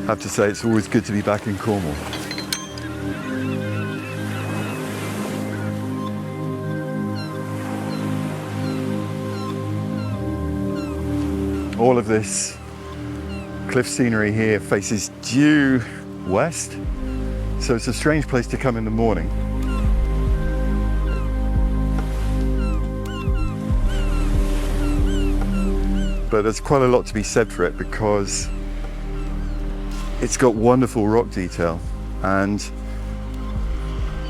have to say it's always good to be back in Cornwall. All of this cliff scenery here faces due west, so it's a strange place to come in the morning. But there's quite a lot to be said for it because it's got wonderful rock detail, and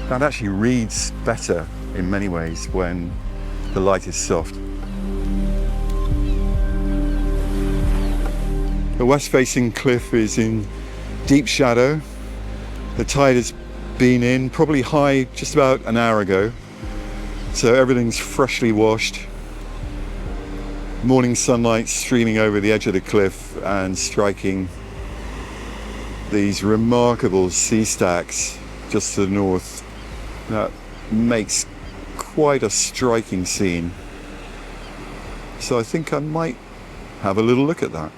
that actually reads better in many ways when the light is soft. The west-facing cliff is in deep shadow. The tide has been in, probably high just about an hour ago, so everything's freshly washed. Morning sunlight streaming over the edge of the cliff and striking these remarkable sea stacks just to the north. That makes quite a striking scene. So I think I might have a little look at that.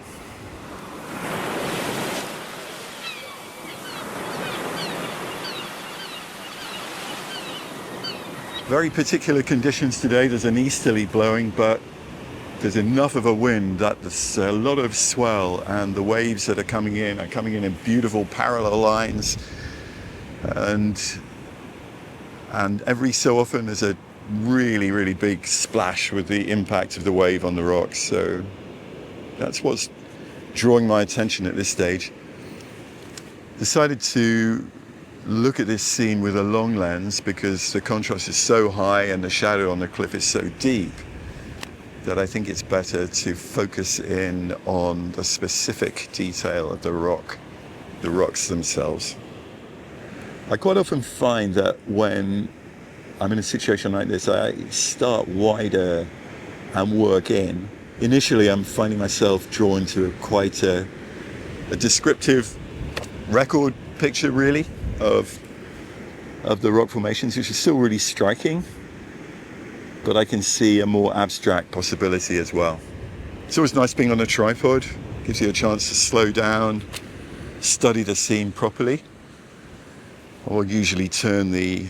Very particular conditions today. There's an easterly blowing, but there's enough of a wind that there's a lot of swell, and the waves that are coming in beautiful parallel lines, and every so often there's a really, really big splash with the impact of the wave on the rocks. So that's what's drawing my attention at this stage. Decided to look at this scene with a long lens because the contrast is so high and the shadow on the cliff is so deep that I think it's better to focus in on the specific detail of the rocks themselves. I quite often find that when I'm in a situation like this, I start wider and work in. Initially, I'm finding myself drawn to quite a descriptive record picture, really, of the rock formations, which is still really striking. But I can see a more abstract possibility as well. It's always nice being on a tripod. Gives you a chance to slow down, study the scene properly. I'll usually turn the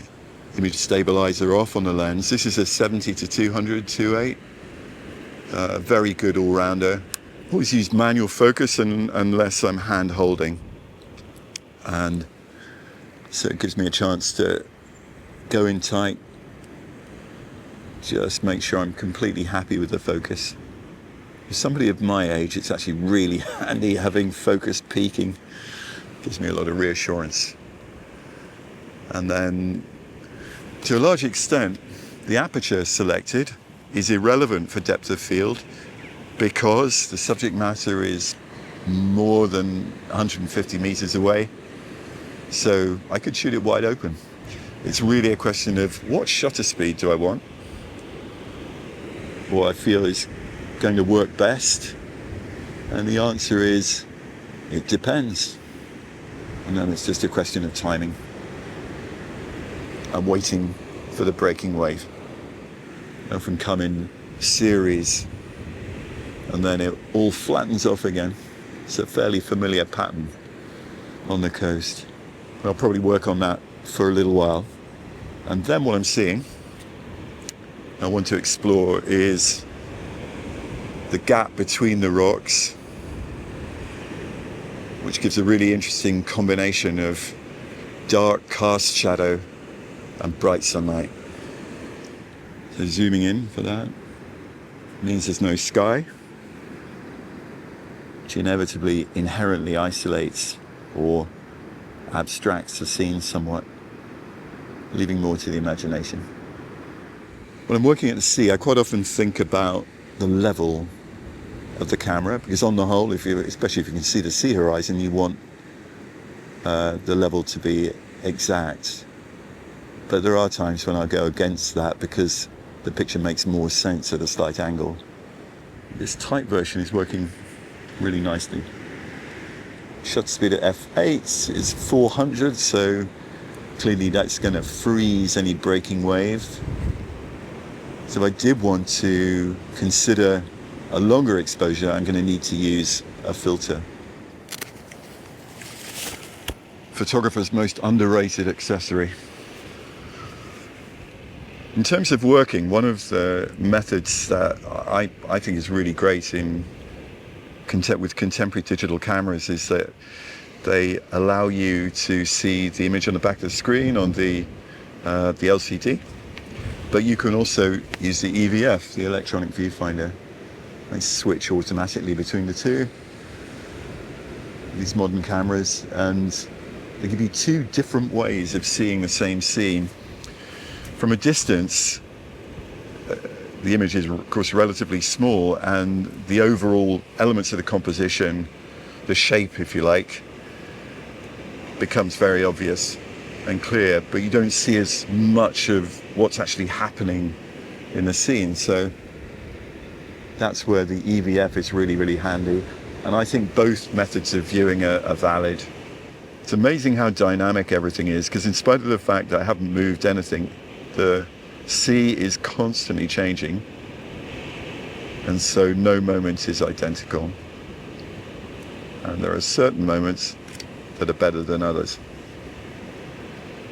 image stabilizer off on the lens. This is a 70 to 200 2.8. Very good all-rounder. Always use manual focus unless I'm hand holding. And so it gives me a chance to go in tight. Just make sure I'm completely happy with the focus. For somebody of my age, it's actually really handy having focus peaking. Gives me a lot of reassurance. And then, to a large extent, the aperture selected is irrelevant for depth of field because the subject matter is more than 150 meters away. So I could shoot it wide open. It's really a question of what shutter speed do I want? What I feel is going to work best, and the answer is it depends. And then it's just a question of timing. I'm waiting for the breaking wave. They often come in series and then it all flattens off again. It's a fairly familiar pattern on the coast. I'll probably work on that for a little while, and then what I'm seeing I want to explore is the gap between the rocks, which gives a really interesting combination of dark cast shadow and bright sunlight. So zooming in for that means there's no sky, which inevitably inherently isolates or abstracts the scene somewhat, leaving more to the imagination. When I'm working at the sea, I quite often think about the level of the camera, because on the whole, especially if you can see the sea horizon, you want the level to be exact. But there are times when I go against that because the picture makes more sense at a slight angle. This tight version is working really nicely. Shutter speed at f8 is 400, so clearly that's going to freeze any breaking wave. So if I did want to consider a longer exposure, I'm going to need to use a filter. photographer's most underrated accessory. In terms of working, one of the methods that I think is really great with contemporary digital cameras is that they allow you to see the image on the back of the screen on the LCD, but you can also use the EVF, the electronic viewfinder. They switch automatically between the two, these modern cameras, and they give you two different ways of seeing the same scene. From a distance, the image is of course relatively small, and the overall elements of the composition, the shape if you like, becomes very obvious and clear, but you don't see as much of what's actually happening in the scene. So that's where the EVF is really, really handy. And I think both methods of viewing are valid. It's amazing how dynamic everything is, because in spite of the fact that I haven't moved anything, the sea is constantly changing, and so no moment is identical. And there are certain moments that are better than others,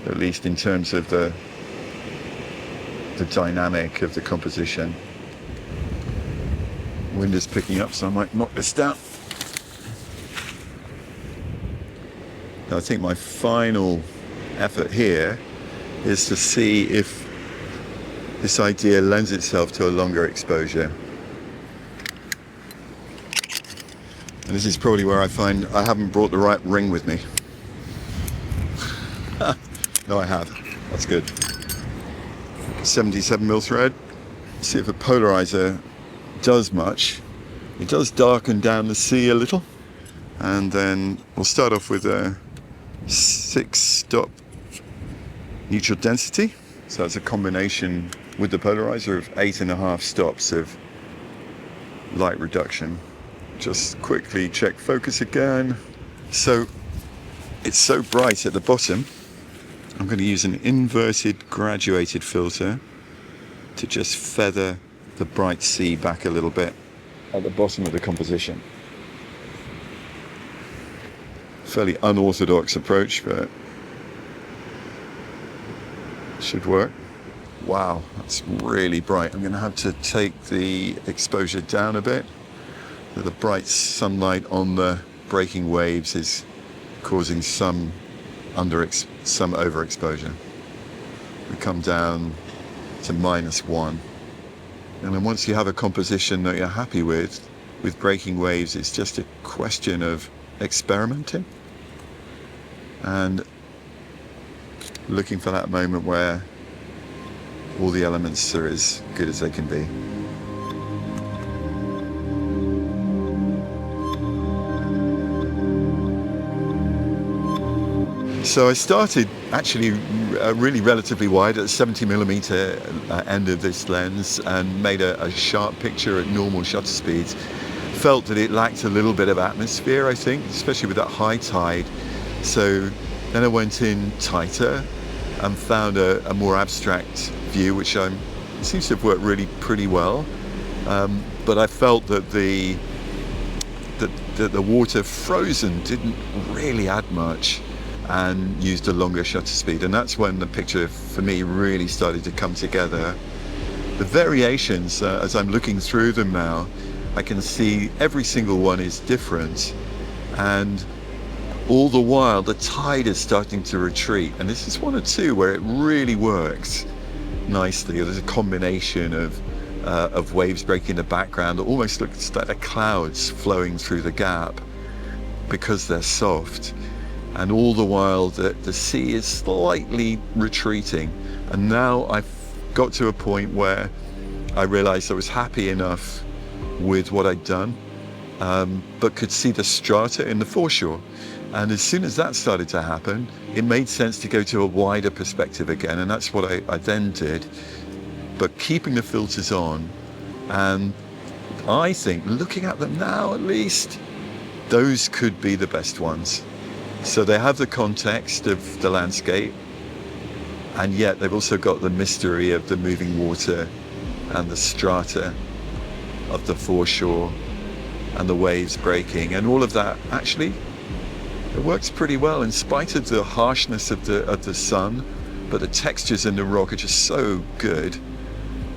at least in terms of the dynamic of the composition. Wind is picking up, so I might knock this down. Now, I think my final effort here is to see if this idea lends itself to a longer exposure. And this is probably where I find I haven't brought the right ring with me. No, I have. That's good. 77mm thread. See if a polarizer does much. It does darken down the sea a little. And then we'll start off with a 6-stop neutral density. So that's a combination with the polarizer of 8.5 stops of light reduction. Just quickly check focus again. So it's so bright at the bottom, I'm going to use an inverted graduated filter to just feather the bright sea back a little bit at the bottom of the composition. Fairly unorthodox approach, but should work. Wow, that's really bright. I'm going to have to take the exposure down a bit. The bright sunlight on the breaking waves is causing some overexposure. We come down to -1. And then once you have a composition that you're happy with breaking waves, it's just a question of experimenting and looking for that moment where all the elements are as good as they can be. So I started actually really relatively wide at the 70mm end of this lens and made a sharp picture at normal shutter speeds. Felt that it lacked a little bit of atmosphere, I think, especially with that high tide. So then I went in tighter and found a more abstract view, which seems to have worked really pretty well. But I felt that the water frozen didn't really add much, and used a longer shutter speed, and that's when the picture for me really started to come together. The variations, as I'm looking through them now, I can see every single one is different, and all the while the tide is starting to retreat, and this is one or two where it really works nicely. There's a combination of waves breaking the background. It almost looks like the clouds flowing through the gap because they're soft. And all the while the sea is slightly retreating. And now I've got to a point where I realized I was happy enough with what I'd done, but could see the strata in the foreshore. And as soon as that started to happen, it made sense to go to a wider perspective again. And that's what I then did, but keeping the filters on. And I think, looking at them now at least, those could be the best ones. So they have the context of the landscape, and yet they've also got the mystery of the moving water and the strata of the foreshore and the waves breaking, and all of that actually It works pretty well in spite of the harshness of the sun, but the textures in the rock are just so good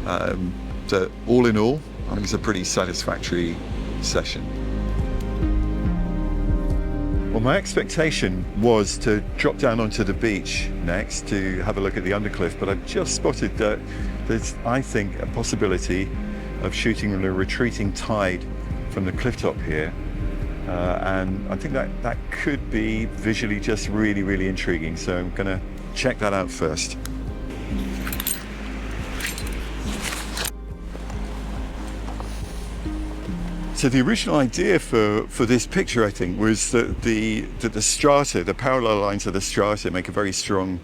that all in all, I think it's a pretty satisfactory session. Well, my expectation was to drop down onto the beach next to have a look at the undercliff, but I've just spotted that there's, I think, a possibility of shooting a retreating tide from the cliff top here. And I think that could be visually just really, really intriguing. So I'm going to check that out first. So the original idea for this picture, I think, was that the strata, the parallel lines of the strata, make a very strong,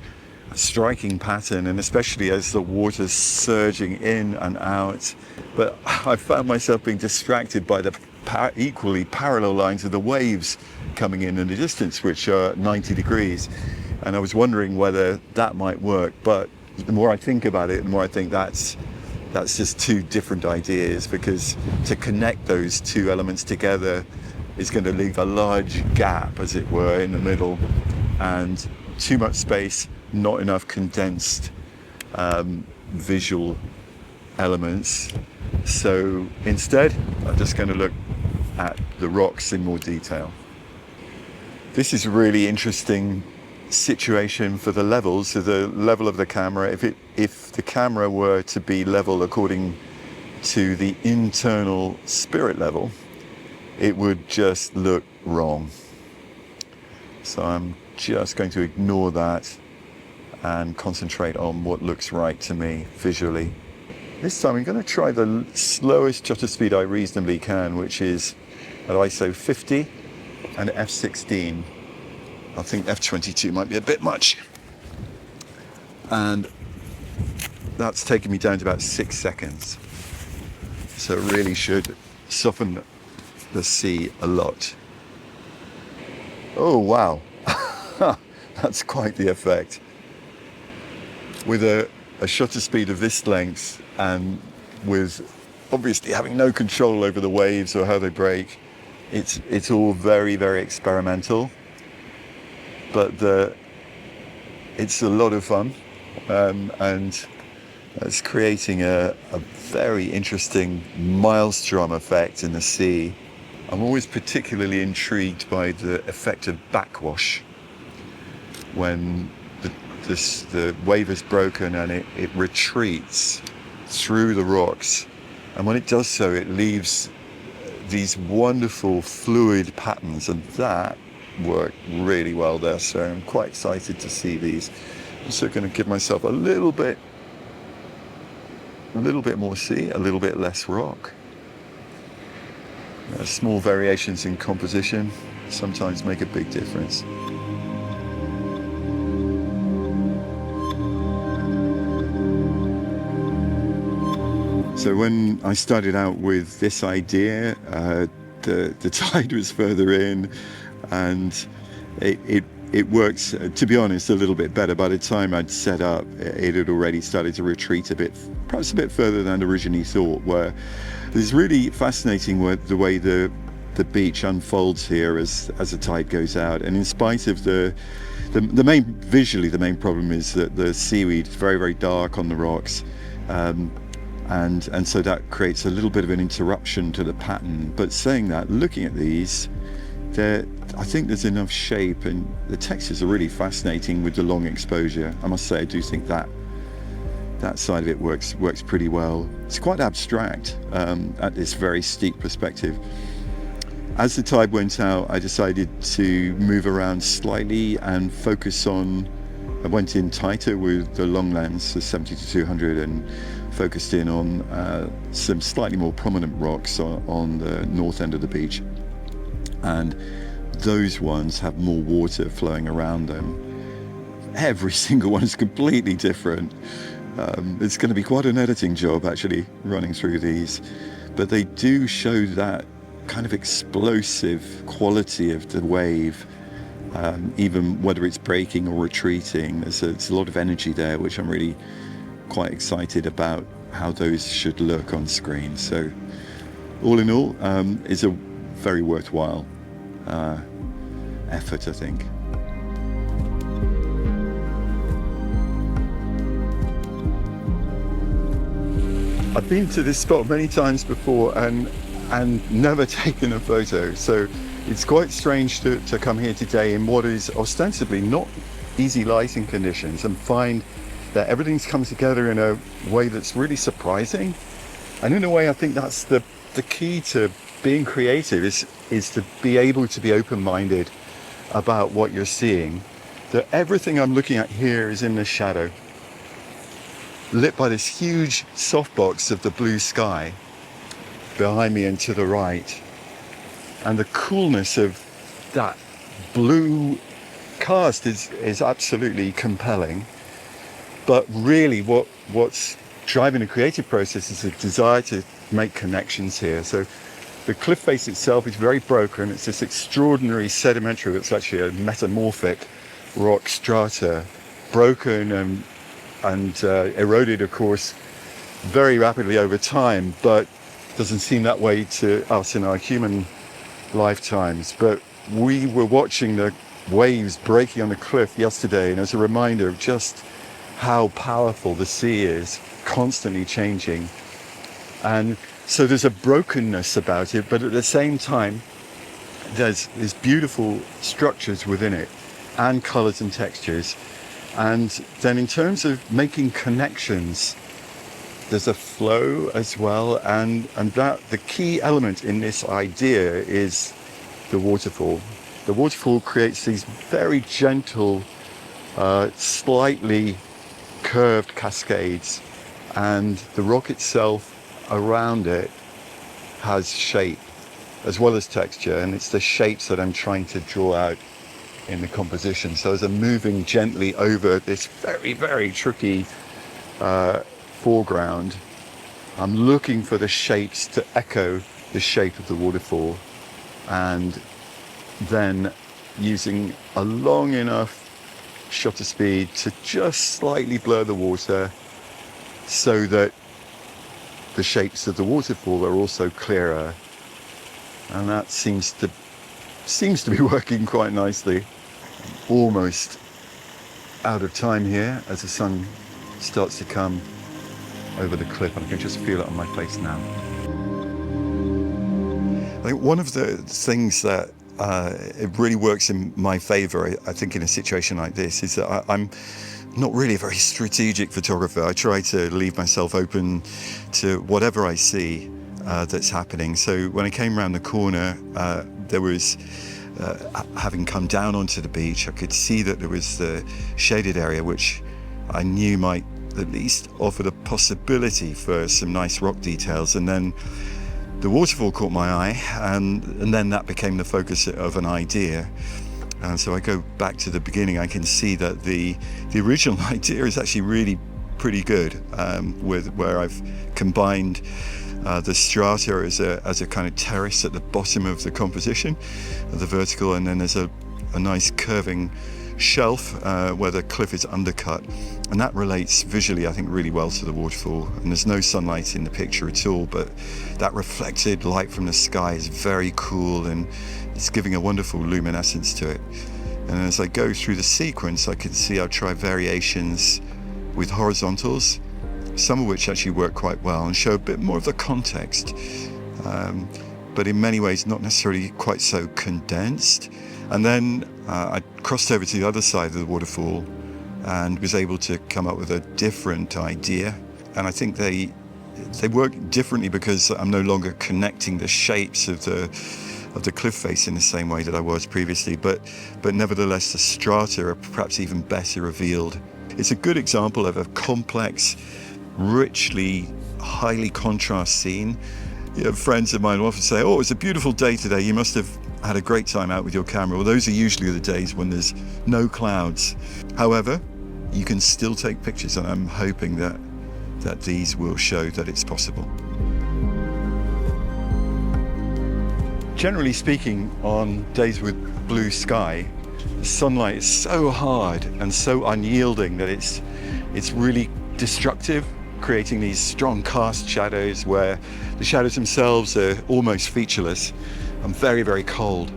striking pattern, and especially as the water's surging in and out. But I found myself being distracted by the equally parallel lines of the waves coming in the distance, which are 90 degrees. And I was wondering whether that might work. But the more I think about it, the more I think that's just two different ideas, because to connect those two elements together is going to leave a large gap, as it were, in the middle, and too much space, not enough condensed visual elements. So instead, I'm just going to look at the rocks in more detail. This is a really interesting situation for the levels. So the level of the camera, if the camera were to be level according to the internal spirit level, it would just look wrong. So I'm just going to ignore that and concentrate on what looks right to me visually. This time I'm going to try the slowest shutter speed I reasonably can, which is at ISO 50 and f16. I think f22 might be a bit much. And that's taken me down to about 6 seconds. So it really should soften the sea a lot. Oh, wow. That's quite the effect. With a shutter speed of this length, and with obviously having no control over the waves or how they break, it's all very, very experimental. But it's a lot of fun, and it's creating a very interesting maelstrom effect in the sea. I'm always particularly intrigued by the effect of backwash, when the wave is broken and it retreats through the rocks, and when it does so, it leaves these wonderful fluid patterns, and that worked really well there. So I'm quite excited to see these. I'm also going to give myself a little bit more sea, a little bit less rock. Small variations in composition sometimes make a big difference. So when I started out with this idea, the tide was further in, and it works, to be honest, a little bit better. By the time I'd set up, it had already started to retreat a bit, perhaps a bit further than originally thought. Where it's really fascinating the way the beach unfolds here as the tide goes out. And in spite of the main problem is that the seaweed is very, very dark on the rocks. And so that creates a little bit of an interruption to the pattern. But saying that, looking at these, I think there's enough shape, and the textures are really fascinating with the long exposure. I must say, I do think that side of it works pretty well. It's quite abstract at this very steep perspective. As the tide went out, I decided to move around slightly and focus on, I went in tighter with the long lens, the 70-200, and focused in on some slightly more prominent rocks on the north end of the beach. And those ones have more water flowing around them. Every single one is completely different. It's going to be quite an editing job actually running through these, but they do show that kind of explosive quality of the wave, even whether it's breaking or retreating. There's a lot of energy there, which I'm really quite excited about how those should look on screen. So all in all, it's a very worthwhile effort, I think. I've been to this spot many times before and never taken a photo, so it's quite strange to come here today in what is ostensibly not easy lighting conditions and find that everything's come together in a way that's really surprising. And in a way, I think that's the key to being creative, is to be able to be open-minded about what you're seeing. That everything I'm looking at here is in the shadow, lit by this huge softbox of the blue sky behind me and to the right. And the coolness of that blue cast is absolutely compelling. But really what's driving the creative process is a desire to make connections here. So the cliff face itself is very broken. It's this extraordinary sedimentary, that's actually a metamorphic rock strata, broken and eroded, of course, very rapidly over time, but doesn't seem that way to us in our human lifetimes. But we were watching the waves breaking on the cliff yesterday, and as a reminder of just how powerful the sea is, constantly changing. And so there's a brokenness about it, but at the same time, there's beautiful structures within it, and colors and textures. And then in terms of making connections, there's a flow as well, and that the key element in this idea is the waterfall. The waterfall creates these very gentle, slightly curved cascades, and the rock itself around it has shape as well as texture, and it's the shapes that I'm trying to draw out in the composition. So as I'm moving gently over this very, very tricky foreground, I'm looking for the shapes to echo the shape of the waterfall, and then using a long enough shutter speed to just slightly blur the water so that the shapes of the waterfall are also clearer. And that seems to be working quite nicely. Almost out of time here as the sun starts to come over the cliff, and I can just feel it on my face now. I think one of the things that it really works in my favor, I think, in a situation like this, is that I'm not really a very strategic photographer. I try to leave myself open to whatever I see that's happening. So when I came around the corner, there was, having come down onto the beach, I could see that there was the shaded area, which I knew might at least offer the possibility for some nice rock details. And then the waterfall caught my eye, and then that became the focus of an idea. And so I go back to the beginning. I can see that the original idea is actually really pretty good, with where I've combined the strata as a kind of terrace at the bottom of the composition, the vertical, and then there's a nice curving shelf where the cliff is undercut, and that relates visually, I think, really well to the waterfall. And there's no sunlight in the picture at all, but that reflected light from the sky is very cool, and it's giving a wonderful luminescence to it. And as I go through the sequence, I can see I'll try variations with horizontals, some of which actually work quite well and show a bit more of the context, but in many ways not necessarily quite so condensed. And then I crossed over to the other side of the waterfall and was able to come up with a different idea. And I think they work differently because I'm no longer connecting the shapes of the cliff face in the same way that I was previously, but nevertheless the strata are perhaps even better revealed. It's a good example of a complex, richly, highly contrast scene. You know, friends of mine often say, "Oh, it's a beautiful day today. You must have had a great time out with your camera." Well, those are usually the days when there's no clouds. However, you can still take pictures, and I'm hoping that these will show that it's possible. Generally speaking, on days with blue sky, the sunlight is so hard and so unyielding that it's really destructive, creating these strong cast shadows where the shadows themselves are almost featureless and very, very cold.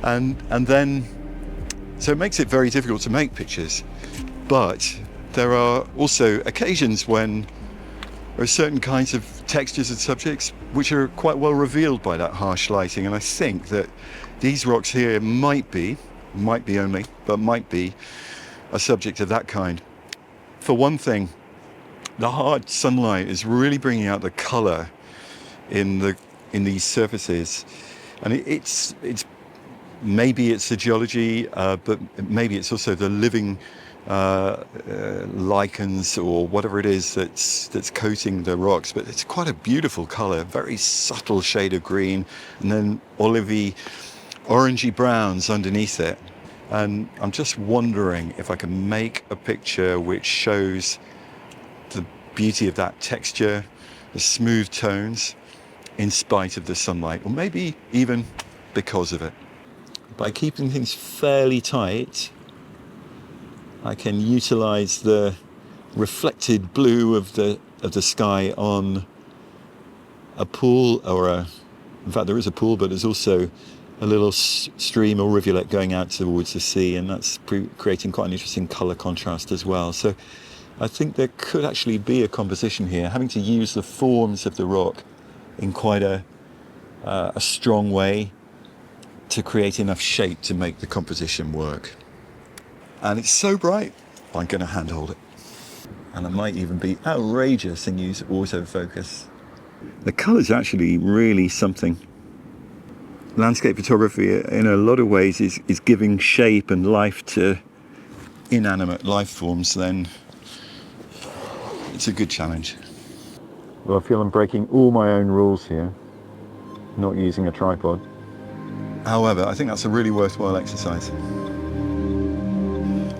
And then So it makes it very difficult to make pictures. But there are also occasions when there are certain kinds of textures and subjects which are quite well revealed by that harsh lighting. And I think that these rocks here might be a subject of that kind. For one thing, the hard sunlight is really bringing out the color in these surfaces, and it's maybe it's the geology, but maybe it's also the living lichens or whatever it is that's coating the rocks. But it's quite a beautiful color, very subtle shade of green, and then olivey, orangey browns underneath it. And I'm just wondering if I can make a picture which shows the beauty of that texture, the smooth tones, in spite of the sunlight, or maybe even because of it. By keeping things fairly tight, I can utilize the reflected blue of the sky on a pool, in fact there is a pool, but there's also a little stream or rivulet going out towards the sea, and that's creating quite an interesting color contrast as well. So I think there could actually be a composition here, having to use the forms of the rock in quite a strong way to create enough shape to make the composition work. And it's so bright, I'm going to handhold it. And I might even be outrageous and use autofocus. The color's actually really something. Landscape photography in a lot of ways is giving shape and life to inanimate life forms. Then it's a good challenge. Well, I feel I'm breaking all my own rules here, not using a tripod. However, I think that's a really worthwhile exercise.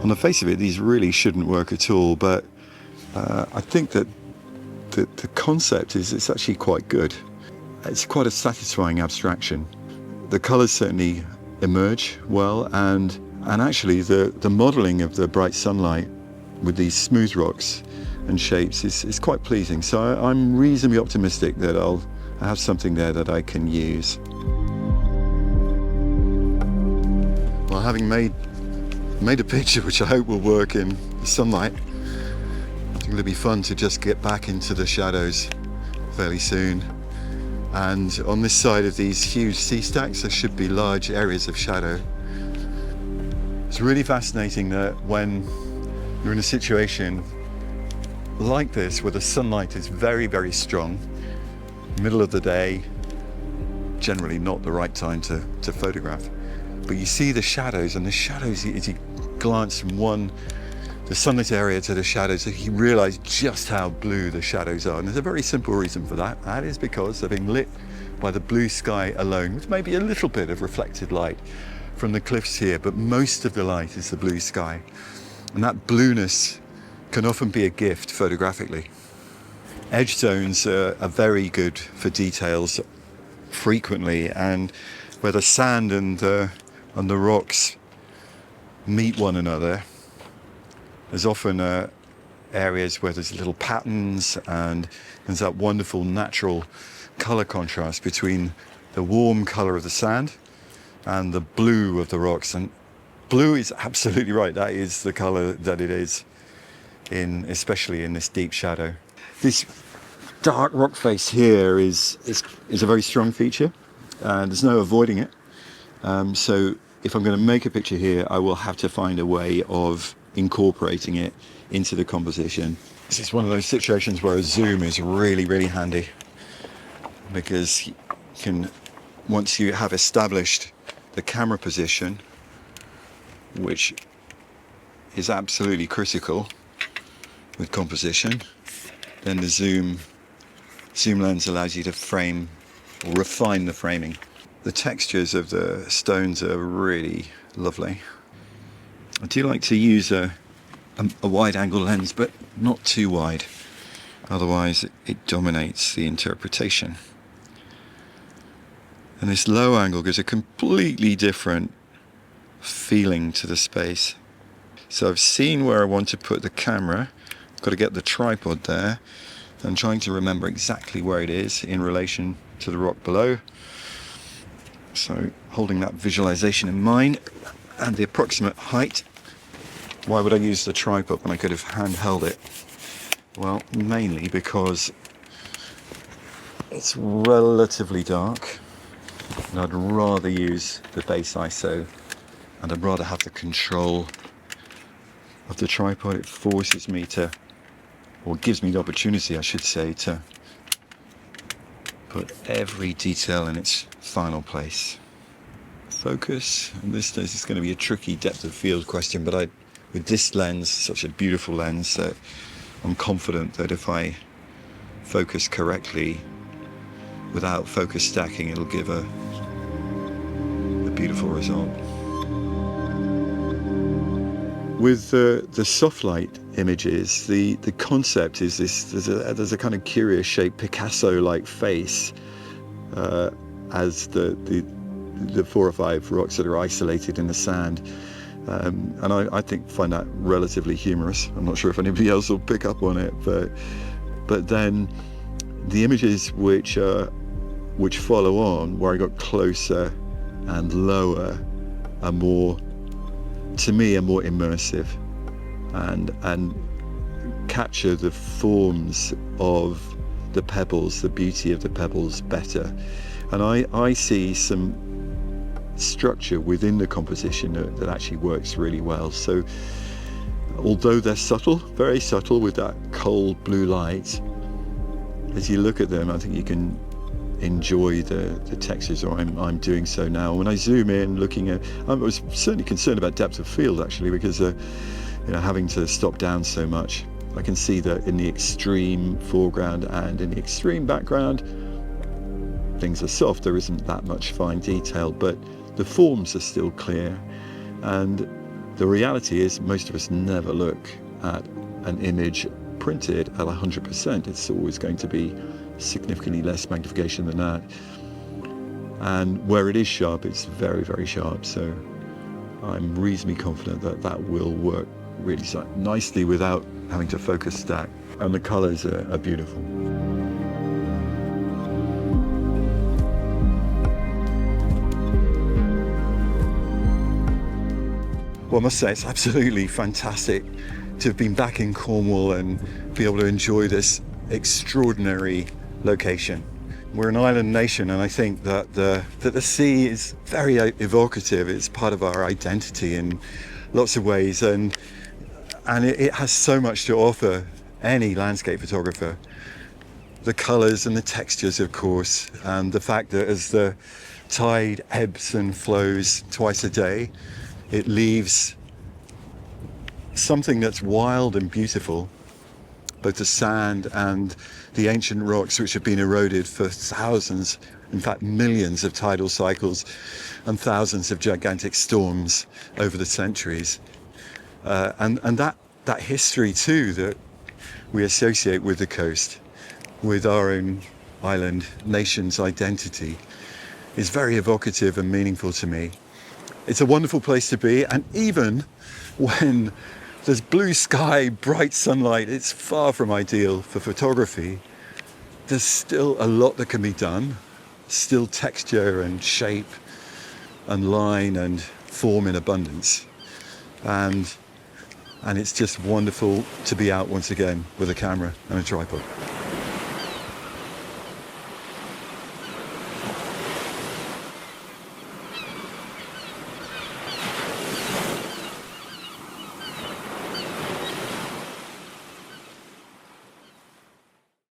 On the face of it, these really shouldn't work at all, but I think that the concept is it's actually quite good. It's quite a satisfying abstraction. The colours certainly emerge well, and actually the modelling of the bright sunlight with these smooth rocks and shapes is quite pleasing. So I'm reasonably optimistic that I'll have something there that I can use. Well, having made a picture which I hope will work in the sunlight, I think it'll be fun to just get back into the shadows fairly soon. And on this side of these huge sea stacks, there should be large areas of shadow. It's really fascinating that when you're in a situation like this, where the sunlight is very, very strong, middle of the day, generally not the right time to photograph, but you see the shadows, and the shadows, as you glance from the sunlit area to the shadows, you realize just how blue the shadows are. And there's a very simple reason for that. That is because they're being lit by the blue sky alone, with maybe a little bit of reflected light from the cliffs here, but most of the light is the blue sky. And that blueness can often be a gift photographically. Edge zones are very good for details frequently, and where the sand and the rocks meet one another, there's often areas where there's little patterns, and there's that wonderful natural color contrast between the warm color of the sand and the blue of the rocks. And blue is absolutely right, that is the color that it is, especially in this deep shadow. This dark rock face here is a very strong feature, and there's no avoiding it. So if I'm going to make a picture here, I will have to find a way of incorporating it into the composition. This is one of those situations where a zoom is really, really handy, because you can, once you have established the camera position, which is absolutely critical with composition, then the zoom lens allows you to frame or refine the framing. The textures of the stones are really lovely. I do like to use a wide angle lens, but not too wide, otherwise it dominates the interpretation. And this low angle gives a completely different feeling to the space. So I've seen where I want to put the camera. I've got to get the tripod there. I'm trying to remember exactly where it is in relation to the rock below. So holding that visualization in mind, and the approximate height. Why would I use the tripod when I could have handheld it? Well, mainly because it's relatively dark and I'd rather use the base ISO, and I'd rather have the control of the tripod. It forces me to, or gives me the opportunity, I should say, to put every detail in its final place. Focus, and this is going to be a tricky depth of field question, but with this lens, such a beautiful lens, that I'm confident that if I focus correctly without focus stacking, it'll give a beautiful result. With the soft light images, the concept is this: there's a kind of curious shaped Picasso-like face as the 4 or 5 rocks that are isolated in the sand, and I find that relatively humorous. I'm not sure if anybody else will pick up on it, but then the images which follow on, where I got closer and lower, are more, to me, are more immersive and capture the forms of the pebbles, the beauty of the pebbles better. And I see some structure within the composition that actually works really well. So although they're subtle, very subtle with that cold blue light, as you look at them, I think you can enjoy the textures, or I'm doing so now. When I zoom in, I was certainly concerned about depth of field actually, because having to stop down so much. I can see that in the extreme foreground and in the extreme background, things are soft. There isn't that much fine detail, but the forms are still clear. And the reality is, most of us never look at an image printed at 100%. It's always going to be significantly less magnification than that. And where it is sharp, it's very, very sharp. So I'm reasonably confident that that will work really nicely without having to focus stack. And the colors are beautiful. Well, I must say it's absolutely fantastic to have been back in Cornwall and be able to enjoy this extraordinary location. We're an island nation, and I think that the sea is very evocative. It's part of our identity in lots of ways, and it has so much to offer any landscape photographer. The colours and the textures, of course, and the fact that as the tide ebbs and flows twice a day, it leaves something that's wild and beautiful, both the sand and the ancient rocks which have been eroded for thousands, in fact millions of tidal cycles and thousands of gigantic storms over the centuries. And that history too that we associate with the coast, with our own island nation's identity, is very evocative and meaningful to me. It's a wonderful place to be, and even when there's blue sky, bright sunlight, it's far from ideal for photography. There's still a lot that can be done, still texture and shape and line and form in abundance. And it's just wonderful to be out once again with a camera and a tripod.